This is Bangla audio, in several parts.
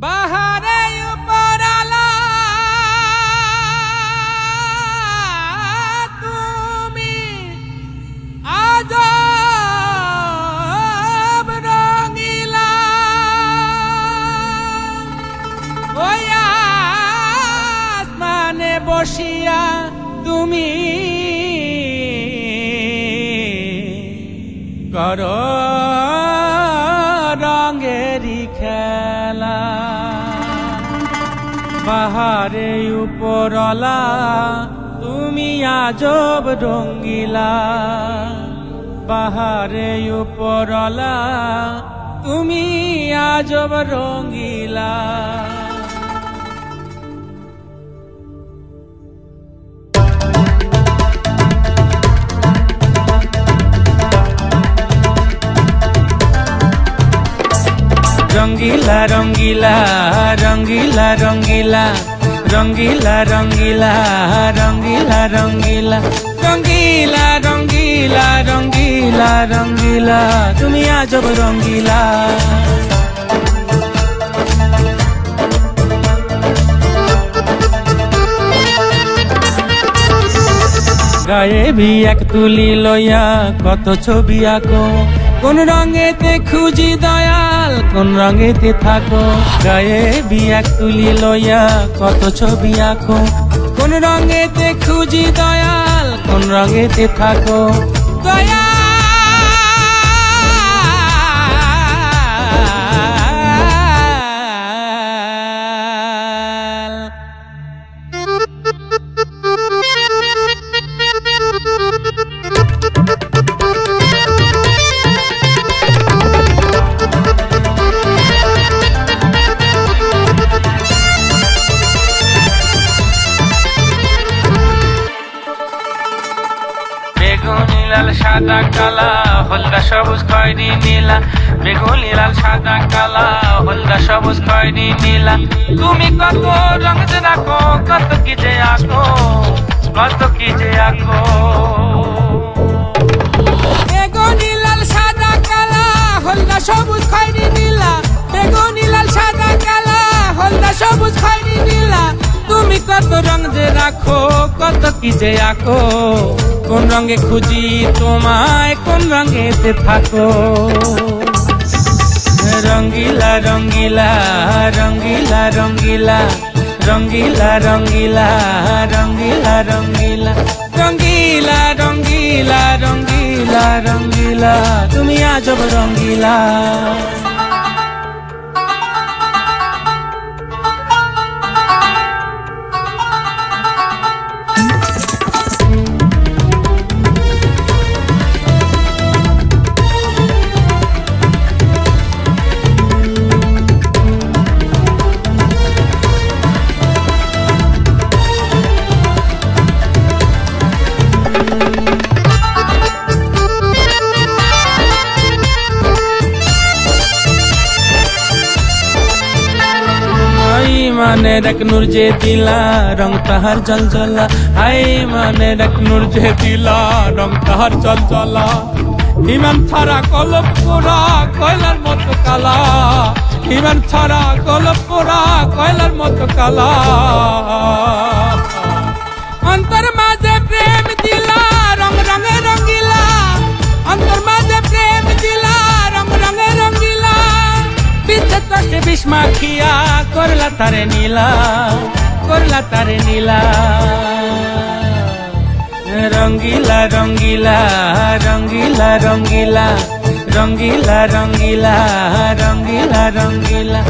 বাহারে উপরালা তুমি আজব রঙিলা ওই আসমানে বসিয়া তুমি করো রঙেরি খেলা বাহারে উপরলা তুমি আজব রঙ্গিলা বাহারে উপরলা তুমি আজব রঙ্গিলা रंगीला रंगीला रंगीला रंगीला रंगीला रंगीला रंगीला रंगीला रंगीला रंगीला रंगीला रंगीला तुम आजब रंगीला गाये भी एक तुली लइया कत छवि आको কোন রঙেতে খুঁজি দয়াল কোন রঙেতে থাকো গায়ে বিয়াক তুলি লইয়া কত ছবি আঁকো কোন রঙেতে খুঁজি দয়াল কোন রঙেতে থাকো দয়াল লাল সাদা কালা হলদা সবুজ খয়েরি নীলা বেগুনি লাল সাদা কালা হলদা সবুজ খয়েরি নীলা তুমি কত রং যে রাখো কত কি যে আঁকো কত কি যে আঁকো বেগুনি লাল সাদা কালা হলদা সবুজ খয়েরি নীলা বেগুনি লাল সাদা কালা হলদা সবুজ খয়েরি নীলা তুমি কত রং যে রাখো কত কি যে আঁকো কোন রঙে খুঁজি তোমায় কোন রঙেতে থাকো রঙ্গিলা রঙ্গিলা রঙ্গিলা রঙ্গিলা রঙ্গিলা রঙ্গিলা রঙ্গিলা রঙ্গিলা রঙ্গিলা রঙ্গিলা রঙ্গিলা রঙ্গিলা তুমি আজব রঙ্গিলা माने रक नूर जे दिला रंग तहार जल जला हाय माने रक नूर जे दिला रंग तहार जल जला हिमान छाड़ा कलप पोड़ा कयलार मतो काला हिमान छाड़ा कलप पोड़ा कयलार मतो काला अंतर माঝে प्रेम दिला रंग रंगे रंगीला अंतर माঝে प्रेम दिला रंग रंगे रंगीला पीछे कष्ट विष माखिया करला तारे नीला करला तारे नीला रंगीला रंगीला रंगीला रंगीला रंगीला रंगीला रंगीला रंगीला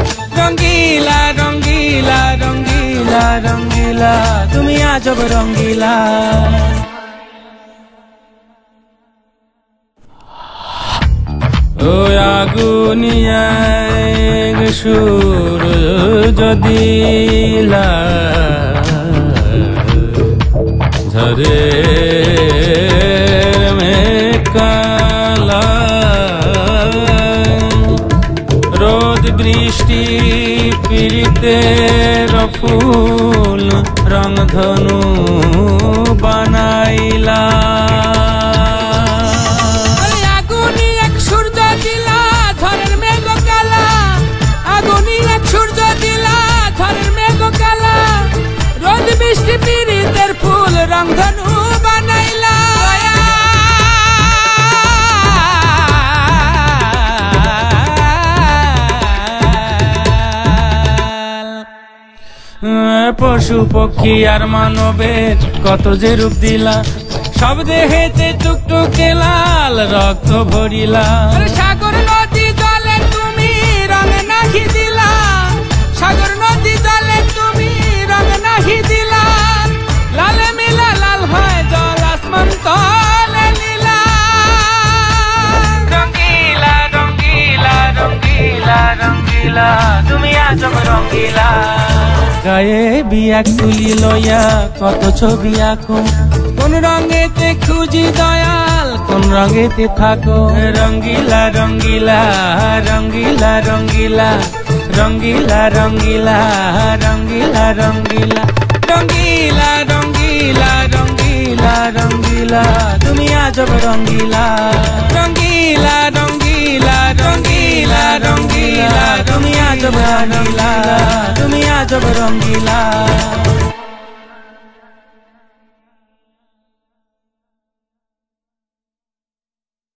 रंगीला रंगीला रंगीला रंगीला तुम आजब रंगीला ओ आगुनिया সুর যদিলা ঝরে মেকালা রোদ বৃষ্টি পীড়িতের ফুল রংধনু বানাইলা আগুনি এক সূর্য পশু পক্ষী আর মানবের কত যে রূপ দিলা, সব দেহেতে টুকটুকে লাল রক্ত ভরিলা। সাগর নদী জলে তুমি রং নাহি দিলা, সাগর নদী জলে তুমি রং নাহি দিলা। লালে মিলা লাল হয় জল আসমান তলে লীলা। রঙ্গিলা রঙ্গিলা রঙ্গিলা রঙ্গিলা তুমি আজব রঙ্গিলা। গায়ে বিয়াক তুলি লইয়া কত ছবি আঁকো, কোন রঙেতে খুঁজি দয়াল কোন রঙেতে থাকো। রঙ্গিলা রঙ্গিলা রঙ্গিলা রঙ্গিলা রঙ্গিলা রঙ্গিলা রঙ্গিলা রঙ্গিলা রঙ্গিলা রঙ্গিলা রঙ্গিলা রঙ্গিলা তুমি আজব রঙ্গিলা। রঙ্গিলা রঙ্গিলা রঙ্গিলা রঙ্গিলা তুমি আজব রঙ্গিলা, তুমি আজব রঙ্গিলা।